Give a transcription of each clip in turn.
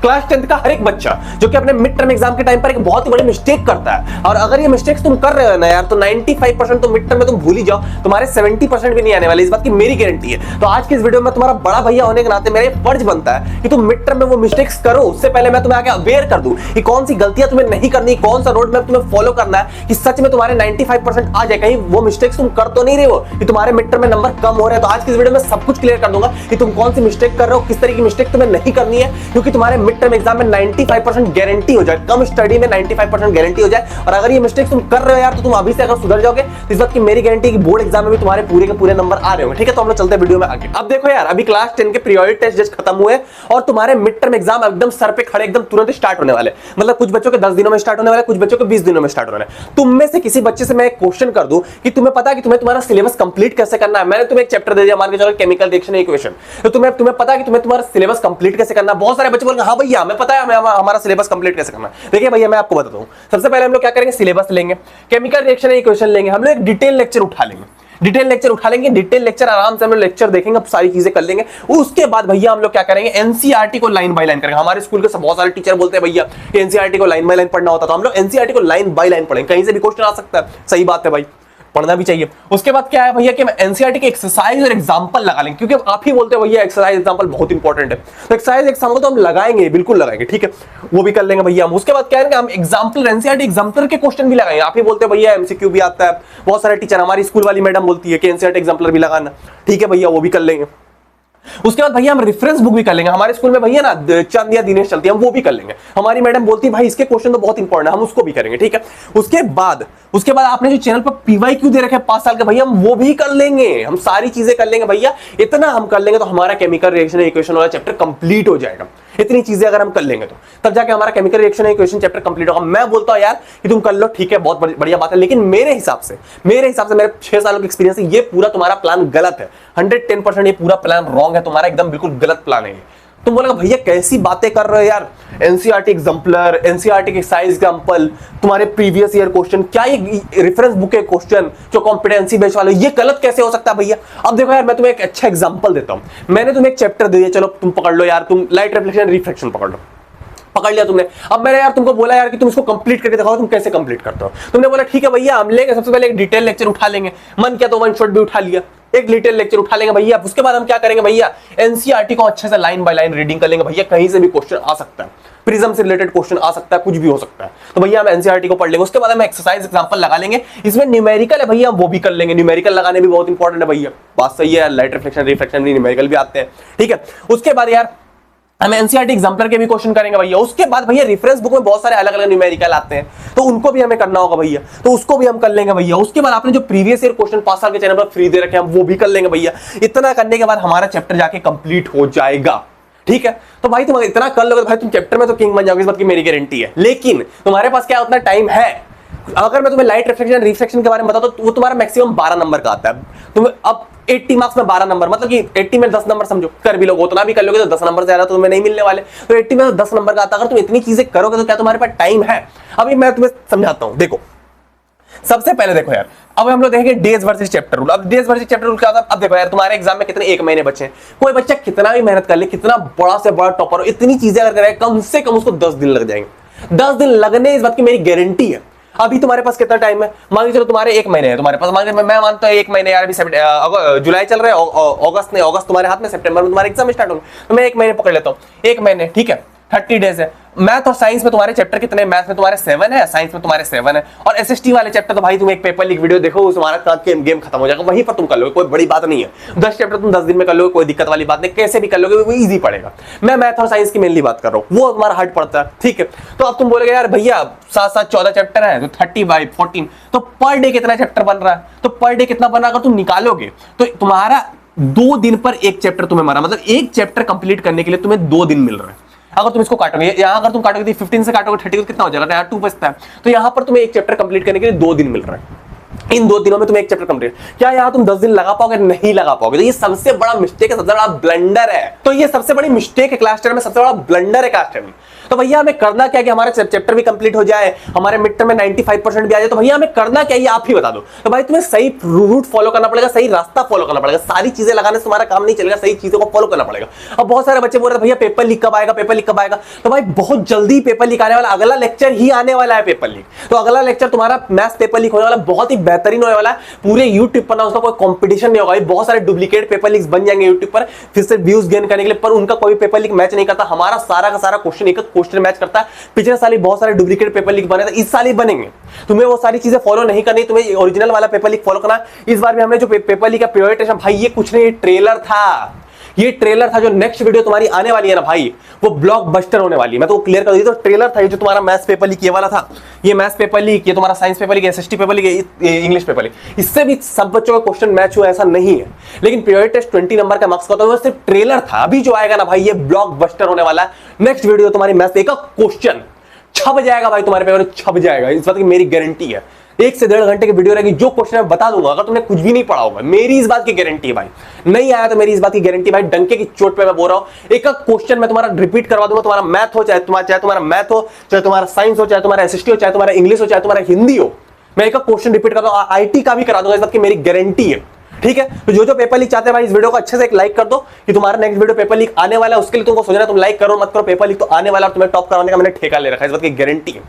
Class 10th का हर एक बच्चा जो कि अपने मिड टर्म एग्जाम के टाइम पर एक बहुत ही बड़ी मिस्टेक करता है, और अगर ये मिस्टेक्स तुम कर रहे हो ना यार, तो 95% तो मिड टर्म में तुम भूल ही जाओ, तुम्हारे 70% भी नहीं आने वाले, इस बात की मेरी गारंटी है। तो आज की इस वीडियो में तुम्हारा बड़ा भैया होने के नाते मेरा फर्ज बनता है कि तुम मिड टर्म में वो मिस्टेक्स करो, उससे पहले मैं तुम्हें आगे अवेयर कर दूं कि कौन सी गलतियां तुम्हें नहीं करनी, कौन सा रोड मैप तुम्हें फॉलो करना है कि सच में तुम्हारे 95% आ जाए। कहीं वो मिस्टेक्स तुम कर तो नहीं रहे हो कि तुम्हारे मिड टर्म में नंबर कम हो रहे हैं। तो आज की इस वीडियो में सब कुछ क्लियर कर दूंगा कि तुम कौन सी मिस्टेक कर रहे हो, किस तरह की मिस्टेक तुम्हें नहीं करनी है, क्योंकि तुम्हारे मिड टर्म एग्जाम में 95% गारंटी हो जाए, कम स्टडी में 95% गारंटी हो जाए। और अगर ये मिस्टेक्स तुम कर रहे हो यार, तो तुम अभी से अगर सुधर जाओगे तो इस बात की मेरी गारंटी है कि बोर्ड एग्जाम में भी तुम्हारे पूरे के पूरे नंबर आ रहे होंगे। ठीक है, तो हम लोग चलते हैं वीडियो में आगे। अब देखो यार, अभी क्लास 10 के पीरियोडिक टेस्ट जस्ट खत्म हुए और तुम्हारे मिड टर्म एग्जाम एकदम सर पे खड़े एकदम तुरंत स्टार्ट होने वाले। मतलब कुछ बच्चों के 10 दिनों में स्टार्ट होने वाले, कुछ बच्चों के 20 दिनों में स्टार्ट होने वाले। तुम में से किसी बच्चे से मैं एक क्वेश्चन कर दूं कि तुम्हें पता है कि तुम्हें तुम्हारा सिलेबस कंप्लीट कैसे करना है। मैंने तुम्हें एक चैप्टर दे दिया, मान के चलो केमिकल रिएक्शन इक्वेशन, तो तुम्हें पता है कि तुम्हें तुम्हारा सिलेबस कंप्लीट कैसे करना है। बहुत सारे बच्चे बोलेंगे हाँ भैया हमें पता है, हमारा सिलेबस कंप्लीट कैसे करना है। देखिए भैया मैं आपको बताता हूं, सबसे पहले हम लोग क्या करेंगे, सिलेबस लेंगे, केमिकल रिएक्शन इक्वेशन लेंगे, हम लोग एक डिटेल लेक्चर उठा लेंगे, डिटेल लेक्चर आराम से हम लोग लेक्चर देखेंगे, अब सारी चीजें कर लेंगे। उसके बाद भैया हम लोग क्या करेंगे, एनसीईआरटी को लाइन बाय लाइन करेंगे। हमारे स्कूल के बहुत सारे टीचर बोलते हैं भैया एनसीईआरटी को लाइन बाय लाइन पढ़ना होता, तो हम लोग एनसीईआरटी को लाइन बाय लाइन पढ़ेंगे। कहीं से भी क्वेश्चन आ सकता है, सही बात है भाई, पढ़ना भी चाहिए। उसके बाद क्या है भैया कि एनसीईआरटी के एक्सरसाइज और एग्जांपल लगा लेंगे, क्योंकि आप ही बोलते हैं भैया एक्सरसाइज एग्जांपल बहुत इंपॉर्टेंट है, तो एक्सरसाइज एग्जांपल तो हम लगाएंगे, बिल्कुल लगाएंगे, ठीक है, वो भी कर लेंगे भैया हम। उसके बाद क्या है हम एग्जांपल एनसीईआरटी एग्जांपल के क्वेश्चन भी लगाएंगे। आप ही बोलते हैं भैया एमसीक्यू भी आता है, बहुत सारे टीचर, हमारी स्कूल वाली मैडम बोलती है कि एनसीईआरटी एग्जांपल भी लगाना, ठीक है भैया, वो भी कर लेंगे। उसके बाद भैया हम रेफरेंस बुक भी कर लेंगे। हमारे स्कूल में भैया ना चंद या दिनेश चलती है, हम वो भी कर लेंगे। हमारी मैडम बोलती है भाई इसके क्वेश्चन तो बहुत इंपॉर्टेंट है, हम उसको भी करेंगे, ठीक है। उसके बाद आपने जो चैनल पर पीवाईक्यू दे रखे 5 साल के, भैया हम वो भी कर लेंगे, हम सारी चीजें कर लेंगे भैया। इतना हम कर लेंगे तो हमारा केमिकल रिएक्शन इक्वेशन वाला चैप्टर कंप्लीट हो जाएगा। इतनी चीजें अगर हम कर लेंगे तो तब जाके हमारा chemical reaction equation chapter complete होगा। मैं बोलता हूं यार कि तुम कर लो, ठीक है, बहुत बढ़िया बात है, लेकिन मेरे हिसाब से मेरे 6 सालों के एक्सपीरियंस से ये पूरा तुम्हारा प्लान गलत है। 110% ये पूरा प्लान रॉन्ग है तुम्हारा, एकदम बिल्कुल गलत प्लान है ये। तुम बोलोगे भैया कैसी बातें कर रहे हो यार, एनसीईआरटी एग्जांपलर, एनसीईआरटी के एक्सरसाइज एग्जांपल, तुम्हारे प्रीवियस ईयर क्वेश्चन, क्या ये रेफरेंस बुक के क्वेश्चन जो कॉम्पिटेंसी बेस्ड वाले, ये गलत कैसे हो सकता है भैया। अब देखो यार, मैं तुम्हें एक अच्छा एग्जांपल देता हूं। मैंने तुम्हें एक चैप्टर दे दिया, चलो तुम पकड़ लो यार, तुम लाइट रिफ्लेक्शन रिफ्रैक्शन पकड़ लिया तुमने। अब मैंने यार तुमको बोला यार कि तुम इसको कंप्लीट करके दिखाओ, तुम कैसे कंप्लीट करते हो। तुमने बोला ठीक है भैया हम लेंगे, सबसे पहले एक डिटेल लेक्चर उठा लेंगे, मन किया तो वन शॉट भी उठा लिया, एक डिटेल लेक्चर उठा लेंगे भैया। उसके बाद हम क्या करेंगे भैया, एनसीईआरटी को अच्छे से लाइन बाय लाइन रीडिंग कर लेंगे भैया। कहीं से भी क्वेश्चन आ सकता है, प्रिज्म से रिलेटेड क्वेश्चन आ सकता है, कुछ भी हो सकता है, तो भैया हम एनसीईआरटी को पढ़ लेंगे। उसके बाद हम एक्सरसाइज एग्जांपल लगा लेंगे, इसमें न्यूमेरिकल है भैया, हम वो भी कर लेंगे। न्यूमेरिकल लगाने भी बहुत इंपॉर्टेंट है भैया, बात सही है, लाइट रिफ्लेक्शन रिफ्रैक्शन भी न्यूमेरिकल भी आते हैं, ठीक है। उसके बाद यार हम एनसीईआरटी एग्जांपलर के भी क्वेश्चन करेंगे भैया। उसके बाद भैया रेफरेंस बुक में बहुत सारे अलग अलग न्यूमेरिकल आते हैं, तो उनको भी हमें करना होगा भैया, तो उसको भी हम कर लेंगे भैया। उसके बाद आपने जो प्रीवियस ईयर क्वेश्चन 5 साल के चैनल पर फ्री दे रखे हैं, हम वो भी कर लेंगे भैया। इतना करने के बाद हमारा चैप्टर जाके कंप्लीट हो जाएगा, ठीक है। तो भाई तुम इतना कर लोगे तो भाई तुम चैप्टर में तो किंग बन जाओगे, इस बात की मेरी गारंटी है। लेकिन तुम्हारे पास क्या उतना टाइम है? अगर मैं तुम्हें लाइट रिफ्लेक्शन रिफ्रैक्शन के बारे में बताता तो वो तुम्हारा मैक्सिमम 12 नंबर का आता है। तुम्हें अब 80 मार्क्स में 12 नंबर, मतलब कि 80 में 10 नंबर समझो, कर भी लोगे, उतना भी कर लोगे तो 10 नंबर से ज्यादा तो तुम्हें नहीं मिलने वाले। तो 80 में 10 नंबर का आता। अगर तुम इतनी चीजें करोगे तो क्या तुम्हारे पास टाइम है? अभी मैं तुम्हें समझाता हूं, देखो सबसे पहले देखो यार, अब हम लोग देखेंगे डेज वर्सेस चैप्टर रूल। अब डेज वर्सेस चैप्टर रूल क्या होता है? अब देखो यार, तुम्हारे एग्जाम में कितने 1 महीने बचे हैं, कोई बच्चा कितना भी मेहनत कर ले, कितना बड़ा से बड़ा टॉपर हो, इतनी चीजें अगर करे, कम से कम उसको 10 दिन लग जाएंगे। 10 दिन लगने, इस बात की मेरी गारंटी है। अभी तुम्हारे पास कितना टाइम है? मान के चलो तुम्हारे 1 महीने है तुम्हारे पास, मैं मानता हूं 1 महीने यार, अभी जुलाई चल रहा है, अगस्त तुम्हारे हाथ में, सितंबर में तुम्हारे एग्जाम स्टार्ट होंगे, तो मैं 1 महीने पकड़ लेता हूं। 1 महीने ठीक है, 30 डेज है। मैथ और साइंस में तुम्हारे चैप्टर कितने? मैथ में तुम्हारे 7 है, साइंस में तुम्हारे 7 है। और एसएसटी वाले चैप्टर तो भाई तुम एक पेपर लीक वीडियो देखो, तुम्हारा गेम खत्म हो जाएगा, वहीं पर तुम कर लोगे, कोई बड़ी बात नहीं है। 10 चैप्टर तुम 10 दिन में कर लोगे, कोई दिक्कत वाली बात नहीं, कैसे भी कर लोगे, वो इजी पड़ेगा। मैं मैथ और साइंस की मेनली बात कर रहा हूँ, वो तुम्हारा हार्ड पड़ता है, ठीक है। तो अब तुम बोलोगे यार भैया 7 14 चैप्टर है, तो 30/14, तो पर डे कितना चैप्टर बन रहा है? तो पर डे कितना बन रहा है अगर तुम निकालोगे तो तुम्हारा 2 दिन पर एक चैप्टर तुम्हें मारा, मतलब एक चैप्टर कंप्लीट करने के लिए तुम्हें 2 दिन मिल रहा है। अगर तुम इसको काटोगे, यहां अगर तुम काटोगे 15 से काटोगे 30 तो कितना हो जाएगा? 2 बचता है। तो यहां पर तुम्हें एक चैप्टर कंप्लीट करने के लिए 2 दिन मिल रहा है। इन 2 दिनों में तुम एक चैप्टर कंप्लीट, क्या यार तुम 10 दिन लगा पाओगे? नहीं लगा पाओगे। तो ये सबसे बड़ा मिस्टेक है, सबसे बड़ा ब्लंडर है। तो ये सबसे बड़ी मिस्टेक है क्लास 10 में, सबसे बड़ा ब्लंडर है क्लास 10 में। तो भैया हमें करना क्या कि हमारे चैप्टर भी कंप्लीट हो जाए, हमारे मिड टर्म में 95% भी आ जाए। तो भैया हमें करना क्या, ये आप ही बता दो। तो भाई तुम्हें सही रूट फॉलो करना पड़ेगा, सही रास्ता फॉलो करना पड़ेगा। सारी चीजें लगाने से तुम्हारा काम नहीं चलेगा, सही चीजों को फॉलो करना पड़ेगा। अब बहुत सारे बच्चे बोल रहे हैं भैया पेपर लीक कब आएगा, पेपर लीक कब आएगा? तो भाई बहुत जल्दी पेपर लीक आने वाला, अगला लेक्चर ही आने वाला है पेपर लीक। तो अगला लेक्चर तुम्हारा मैथ्स पेपर लीक होने वाला, बहुत ही बेहतरीन होने वाला है। पूरे यूट्यूब पर ना उसका कोई कंपटीशन नहीं होगा, बहुत सारे डुप्लीकेट पेपर लीक्स बन जाएंगे यूट्यूब पर फिर से व्यूज गेन करने के लिए, पर उनका कोई पेपर लीक मैच नहीं करता। हमारा सारा का सारा क्वेश्चन एक क्वेश्चन मैच करता है। पिछले साल ही बहुत सारे डुप्लीकेट पेपर लीक बने थे, इस साल ही बनेंगे। तुम्हें वो सारी चीजें फॉलो नहीं करनी, तुम्हें ओरिजिनल वाला पेपर लीक फॉलो करना। इस बार भी हमने जो पेपर लीक का प्रायोरिटेशन, भाई ये कुछ नहीं, ट्रेलर था, ये ट्रेलर था। जो नेक्स्ट वीडियो तुम्हारी आने वाली है ना भाई, वो ब्लॉकबस्टर होने वाली है। मैं तो क्लियर कर दी। तो ट्रेलर था ये जो तुम्हारा मैथ्स पेपर लीक ये वाला था, ये मैथ्स पेपर लीक, ये तुम्हारा science paper leak, SST paper leak, English paper leak. इससे भी सब बच्चों का क्वेश्चन मैच हुआ ऐसा नहीं है, लेकिन प्रायोरिटी टेस्ट 20 नंबर का मार्क्स का, तो सिर्फ ट्रेलर था। अभी जो आएगा ना भाई, ये ब्लॉकबस्टर होने वाला है। नेक्स्ट वीडियो तुम्हारी मैथ्स एक क्वेश्चन छप जाएगा भाई, तुम्हारे पेपर में छप जाएगा, इस बात की मेरी गारंटी है। 1 से 1.5 घंटे की वीडियो रहेगी, जो क्वेश्चन मैं बता दूंगा, अगर तुमने कुछ भी नहीं पढ़ा होगा, मेरी इस बात की गारंटी है भाई। नहीं आया तो मेरी इस बात की गारंटी भाई, डंके की चोट पे मैं बोल रहा हूं। एक क्वेश्चन मैं तुम्हारा रिपीट करवा दूंगा, तुम्हारा मैथ हो, चाहे तुम्हारा मैथ हो, चाहे तुम्हारा साइंस हो, चाहे तुम्हारा एसएसटी हो, चाहे तुम्हारा इंग्लिश हो, चाहे तुम्हारा हिंदी हो, मैं एक क्वेश्चन रिपीट कर दूंगा। आईटी का भी करा दूंगा, इस बात की मेरी गारंटी है। ठीक है, तो जो पेपर लीक चाहते हैं भाई, इस वीडियो को अच्छे से एक लाइक कर दो कि तुम्हारा नेक्स्ट वीडियो पेपर लीक आने वाला है। उसके लिए तुमको सोचना है, तुम लाइक करो मत करो, पेपर लीक तो आने वाला है, तुम्हें टॉप कराने का मैंने ठेका ले रखा है, इस बात की गारंटी है।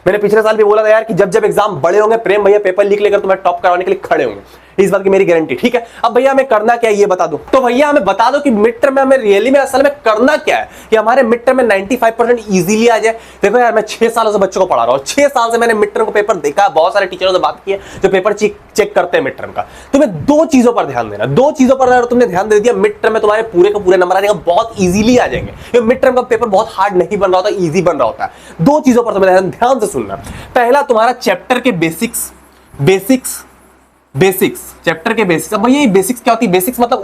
मैंने पिछले साल भी बोला था यार कि जब जब एग्जाम बड़े होंगे, प्रेम भैया पेपर लीक लेकर तुम्हें टॉप करवाने के लिए खड़े होंगे, इस बात की मेरी गारंटी। ठीक है, अब भैया हमें करना क्या है ये बता दो। तो भैया हमें बता दो कि मिड टर्म में हमें रियली में असल में करना क्या है कि हमारे मिड टर्म में 95% इजीली आ जाए। देखो यार, मैं 6 सालों से बच्चों को पढ़ा रहा हूं, 6 साल से मैंने मिड टर्म का पेपर देखा, बहुत सारे टीचरों से बात की है जो पेपर चेक करते हैं मिड टर्म का। तुम्हें 2 चीजों पर ध्यान देना, 2 चीजों पर अगर तुमने ध्यान दे दिया, मिड टर्म में तुम्हारे पूरे का पूरे नंबर आ जाएगा, बहुत इजीली आ जाएंगे। मिड टर्म का पेपर बहुत हार्ड नहीं बन रहा होता, इजी बन रहा होता है। 2 चीजों पर तुम्हें ध्यान से सुनना। पहला तुम्हारा चैप्टर के बेसिक्स चैप्टर के बेसिक्स। अब भैया ये बेसिक्स क्या होती है? बेसिक्स मतलब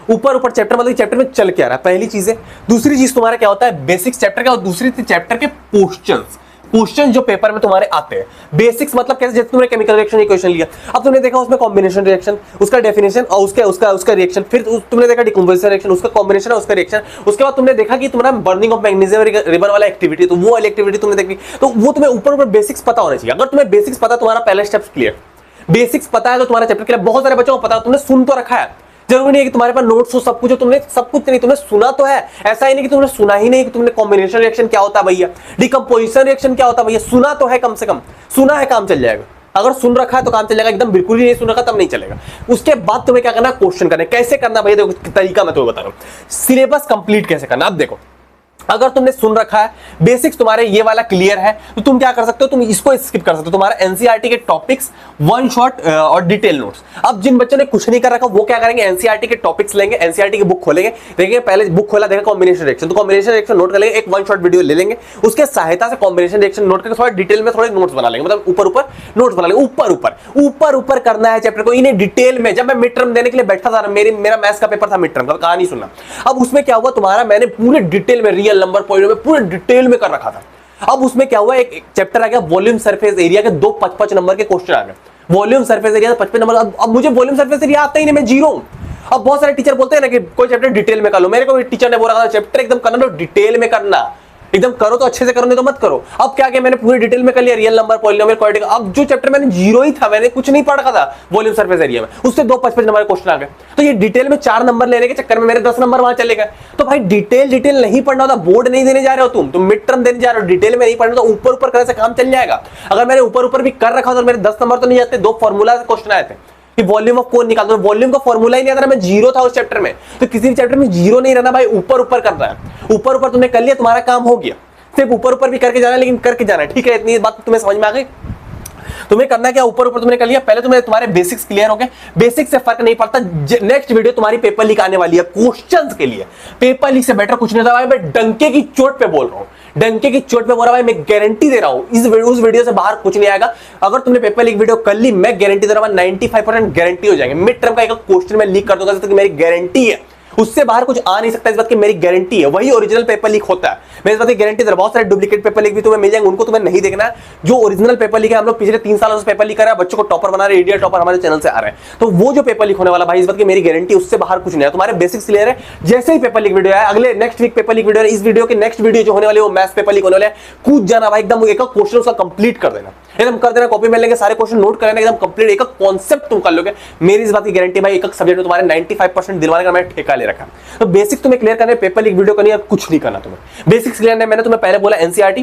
ऊपर चैप्टर, मतलब चैप्टर में चल के आ रहा है, पहली चीज है। दूसरी चीज तुम्हारा क्या होता है? बेसिक्स चैप्टर का, और दूसरी चैप्टर के क्वेश्चन जो पेपर में तुम्हारे आते हैं। बेसिक्स मतलब कैसे, जैसे तुमने केमिकल रिएक्शन इक्वेशन लिया, अब तुमने देखा उसमें कॉम्बिनेशन रिएक्शन, उसका डेफिनेशन और उसका रिएक्शन, फिर तुमने देखा डिकम्पोजिशन रिएक्शन, उसका कॉम्बिनेशन और उसका रिएक्शन, उसके बाद तुमने देखा कि तुम्हारा बर्निंग ऑफ मैग्नीशियम रिबन वाला एक्टिविटी, तो वो वाली एक्टिविटी तुमने देखी। तो वो तुम्हें ऊपर बेसिक्स पता होना चाहिए। अगर तुम्हें बेसिक्स पता, तुम्हारा पहला स्टेप क्लियर। बेसिक्स पता है तो तुम्हारा चैप्टर क्लियर। बहुत सारे बच्चों को पता है, तुमने सुन तो रखा है, जरूरी नहीं है कि तुम्हारे पास नोट्स हो, सब कुछ हो, तुमने सब कुछ नहीं, तुमने सुना तो है। ऐसा ही नहीं कि तुमने सुना ही नहीं कि तुमने कॉम्बिनेशन रिएक्शन क्या होता है भैया, डिकम्पोजिशन रिएक्शन क्या होता है भैया, सुना तो है, कम से कम सुना है, काम चल जाएगा। अगर सुन रखा है तो काम चल जाएगा, एकदम बिल्कुल ही नहीं सुन रखा तब नहीं चलेगा। उसके बाद तुम्हें क्या करना, क्वेश्चन करना। कैसे करना भैया, देखो तरीका मैं तुम्हें बता रहा हूं। सिलेबस कंप्लीट कैसे करना, अब देखो, अगर तुमने सुन रखा है, बेसिक्स तुम्हारे ये वाला क्लियर है, तो तुम क्या कर सकते हो, तुम इसको स्किप कर सकते हो। तुम्हारा एनसीईआरटी के टॉपिक्स, वन शॉट और डिटेल नोट्स। अब जिन बच्चों ने कुछ नहीं कर रखा, वो क्या करेंगे, एनसीईआरटी के टॉपिक्स लेंगे, एनसीईआरटी की बुक खोलेंगे, देखेंगे पहले बुक खोला, देखा कॉम्बिनेशन रिएक्शन, तो कॉम्बिनेशन रिएक्शन नोट कर लेंगे, एक वन शॉट वीडियो ले लेंगे, उसके सहायता से कॉम्बिनेशन रिएक्शन नोट करके थोड़ा डिटेल में थोड़े नोट्स बना लेंगे, मतलब ऊपर नोट्स बना लेंगे। ऊपर करना है चैप्टर को, इन्हें डिटेल में। जब मैं मिड टर्म देने के लिए बैठा था, मेरा मैथ्स का पेपर था मिड टर्म का, कहानी सुनना। अब उसमें क्या हुआ, तुम्हारा मैंने पूरे डिटेल में, रियल नंबर पॉइंट में पूरे डिटेल में कर रखा था। अब उसमें क्या हुआ, एक चैप्टर आ गया वॉल्यूम सरफेस एरिया के, 2 55 नंबर के क्वेश्चन आ गए। Volume surface area 55 number. अब मुझे वॉल्यूम सरफेस एरिया आता ही नहीं, मैं जीरो। अब बहुत सारे टीचर बोलते हैं ना कि कोई चैप्टर डिटेल में कर लो। मेरे को टीचर ने बोला चैप्टर एकदम करना, डिटेल में करना, एकदम करो तो अच्छे से करो, नहीं तो मत करो। अब क्या मैंने पूरे डिटेल में कर लिया, रियल नंबर, पॉलिनोमियल, क्वाड्रेटिक। अब जो चैप्टर मैंने जीरो ही था, मैंने कुछ नहीं पढ़ रखा था वॉल्यूम सरफेस एरिया में, उससे 2 55 नंबर क्वेश्चन आ गए। तो ये डिटेल में 4 नंबर लेने के चक्कर में मेरे 10 नंबर वहां चले गए। तो भाई डिटेल नहीं पढ़ना होता, बोर्ड नहीं देने जा रहे हो तुम मिड टर्म देने जा रहे हो, डिटेल में नहीं पढ़ना, तो ऊपर करने से काम चल जाएगा। अगर मैंने ऊपर भी कर रखा तो मेरे 10 नंबर तो नहीं जाते। 2 फॉर्मूला से क्वेश्चन आए थे कि वॉल्यूम ऑफ कोन निकाल दो, वॉल्यूम का फॉर्मूला ही नहीं आता, मैं जीरो था उस चैप्टर में। तो किसी भी चैप्टर में जीरो नहीं रहना भाई, ऊपर करना है। ऊपर तुमने कर लिया, तुम्हारा काम हो गया। सिर्फ ऊपर भी करके जाना है, लेकिन करके जाना है, ठीक है। इतनी बात तुम्हें समझ में आ गई। तुम्हें करना क्या, ऊपर तुमने कर लिया, पहले तुम्हारे बेसिक्स क्लियर हो गए। बेसिक्स से फर्क नहीं पड़ता। नेक्स्ट वीडियो तुम्हारी पेपर लीक आने वाली है, क्वेश्चंस के लिए। पेपर लीक से बेटर कुछ नहीं था भाई, मैं डंके की चोट पे बोल रहा हूं, डंके की चोट पे बोल रहा भाई, मैं गारंटी दे रहा हूं उस वीडियो से बाहर कुछ नहीं आएगा। अगर तुमने पेपर लीक वीडियो कर ली, मैं गारंटी दे रहा हूं 95% गारंटी हो जाएंगे। मिड टर्म का एक क्वेश्चन मैं लीक कर दूंगा, मेरी गारंटी है। उससे बाहर कुछ आ नहीं सकता, इस बात की मेरी गारंटी है। वही ओरिजिनल पेपर लीक होता है। मैं इस बात की गारंटी दे रहा हूं, बहुत सारे डुप्लीकेट पेपर लीक भी तुम्हें मिल जाएंगे, उनको तुम्हें नहीं देखना है। जो ओरिजिनल पेपर लीक है, हम लोग पिछले 3 सालों से पेपर लीक कर रहे हैं, बच्चों को टॉपर बना रहे हैं, इंडिया टॉपर हमारे चैनल से आ रहे हैं। तो वो जो पेपर लीक होने वाला भाई, इस बात की मेरी गारंटी, उससे बाहर कुछ नहीं है। तुम्हारे बेसिक्स क्लियर है, जैसे ही पेपर लीक वीडियो है, अगले next week paper leak video है, इस वीडियो के नेक्स्ट वीडियो जो होने वाली है वो मैथ्स पेपर लीक होने वाला है। कूद जाना भाई, एकदम एक क्वेश्चन उसका कंप्लीट कर देना, एकदम कर देना, कॉपी में लेंगे, सारे क्वेश्चन नोट कर लेना, एकदम कंप्लीट एक कॉन्सेप्ट तुम कर लोगे। मेरी इस बात की गारंटी भाई, एक सब्जेक्ट में तुम्हारे 95% दिलवाने का मैंने ठेका ले रखा। तो बेसिक तुम्हें क्लियर करने, पेपर लीक वीडियो करनी है, कुछ नहीं करना तुम्हें। बेसिक्स क्लियर है, मैंने तुम्हें पहले बोला एनसीईआरटी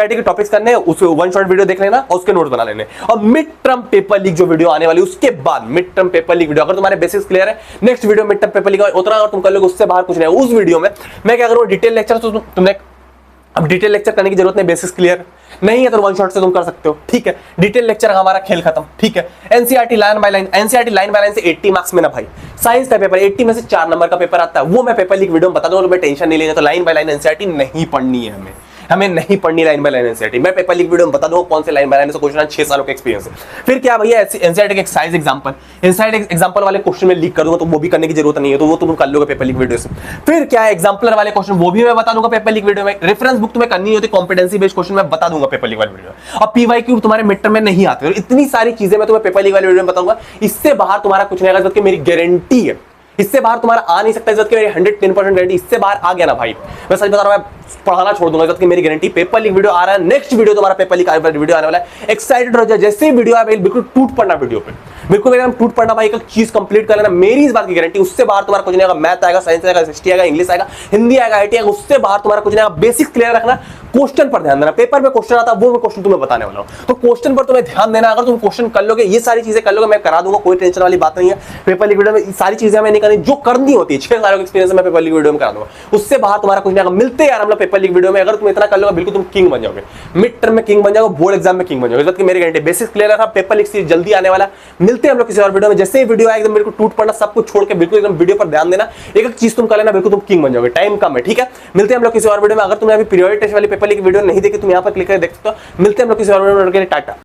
के टॉपिक्स करने हैं, उस वन शॉट वीडियो देख लेना और उसके नोट्स बना लेने। और मिड टर्म पेपर लीक जो वीडियो आने वाली, उसके बाद mid term paper leak video, अगर तुम्हारे बेसिक्स क्लियर है, next video mid term paper leak, उतना अगर तुम कर लोगे, उससे बाहर कुछ नहीं है। उस वीडियो में मैं क्या करूँ, डिटेल लेक्चर, तो तुमने अब डिटेल लेक्चर करने की जरूरत नहीं, बेसिक्स क्लियर नहीं है तो वन शॉट से तुम कर सकते हो, ठीक है। डिटेल लेक्चर हमारा खेल खत्म, ठीक है। NCERT line by line, NCERT line by line से 80 मार्क्स में ना भाई, साइंस का पेपर 80 में से 4 नंबर का पेपर आता है, वो मैं पेपर लीक वीडियो में बता दूंगा, तो मैं टेंशन नहीं लेना। तो लाइन बाय लाइन एनसीईआरटी नहीं पढ़नी है हमें नहीं पढ़नी लाइन बाय लाइन एनसीईआरटी। मैं पेपर लीक वीडियो में बता दूंगा कौन से लाइन बाय लाइन से क्वेश्चन, 6 सालों का एक्सपीरियंस है। फिर क्या भैया, एनसीईआरटी के एक्सरसाइज एग्जांपल वाले क्वेश्चन में लीक कर दूंगा, तो वो भी करने की जरूरत नहीं है, तो वो तुम कर लोगे पेपर लीक वीडियो से। फिर क्या है, एग्जांपलर वाले क्वेश्चन वो भी मैं बता दूंगा पेपर लीक वीडियो में। रेफरेंस बुक तुम्हें करनी होती है, कॉम्पिटेंसी बेस्ड क्वेश्चन मैं बता दूंगा पेपर लीक वाले वीडियो में। और पीवाईक्यू तुम्हारे मिड टर्म में नहीं आते, इतनी सारी चीजें मैं तुम्हें पेपर लीक वाले वीडियो में बताऊंगा। इससे बाहर तुम्हारा कुछ नहीं आएगा, मेरी गारंटी है। इससे बाहर तुम्हारा आ नहीं सकता, इज्जत की मेरी 110% गारंटी। इससे बाहर आ गया ना भाई, मैं सच बता रहा हूं, मैं पढ़ाना छोड़ दूंगा, इज्जत की मेरी गारंटी। पेपर लीक वीडियो आ रहा है, नेक्स्ट वीडियो तुम्हारा पेपर लीक वीडियो आने वाला है, एक्साइटेड हो जाए। जैसे ही वीडियो आए बिल्कुल टूट पड़ना वीडियो पे, बिल्कुल एकदम टूट पड़ना भाई, एक चीज कंप्लीट कर लेना, मेरी इस बात की गारंटी। उससे बाहर तुम्हारा कुछ नहीं आएगा, मैथ आएगा, साइंस आएगा, हिस्ट्री आएगा, इंग्लिश आएगा, हिंदी आएगा, आईटी आएगा, उससे बाहर तुम्हारा कुछ नहीं आएगा। बेसिक्स क्लियर रखना, क्वेश्चन पर ध्यान देना। पेपर में क्वेश्चन आता है, वो मैं क्वेश्चन तुम्हें बताने वाला हूं, तो क्वेश्चन पर तुम्हें ध्यान देना। अगर तुम क्वेश्चन कर लोगे, ये सारी चीजें कर लोगे, मैं करा दूंगा, कोई टेंशन वाली बात नहीं है। पेपर लीक वीडियो में सारी चीजें मैं नहीं करनी, जो करनी होती है 6 सालों का एक्सपीरियंस मैं पेपर लीक वीडियो में करा दूंगा। उससे बाहर तुम्हारा कुछ नहीं आएगा। मिलते हैं यार हम लोग पेपर लीक वीडियो में। अगर तुम इतना कर लोगे, बिल्कुल तुम किंग बन जाओगे, मिड टर्म में किंग बन जाओगे, बोर्ड एग्जाम में किंग बन जाओगे, इस बात की मेरी गारंटी। बेसिक्स क्लियर रखा, पेपर लीक से जल्दी आने वाला। मिलते हैं हम लोग किसी और वीडियो में। जैसे ही वीडियो आए, एकदम बिल्कुल टूट पड़ना, सब कुछ छोड़ के बिल्कुल एकदम वीडियो पर ध्यान देना, एक एक चीज तुम कर लेना, बिल्कुल तुम किंग बन जाओगे। टाइम कम है, ठीक है। मिलते हैं हम लोग किसी और वीडियो में। अगर तुमने अभी पीरियोडिक टेस्ट वाली पेपर लीक वीडियो नहीं देखी, तुम यहाँ पर क्लिक करके देख सकते हो। मिलते हैं हम लोग किसी और वीडियो में। टाटा।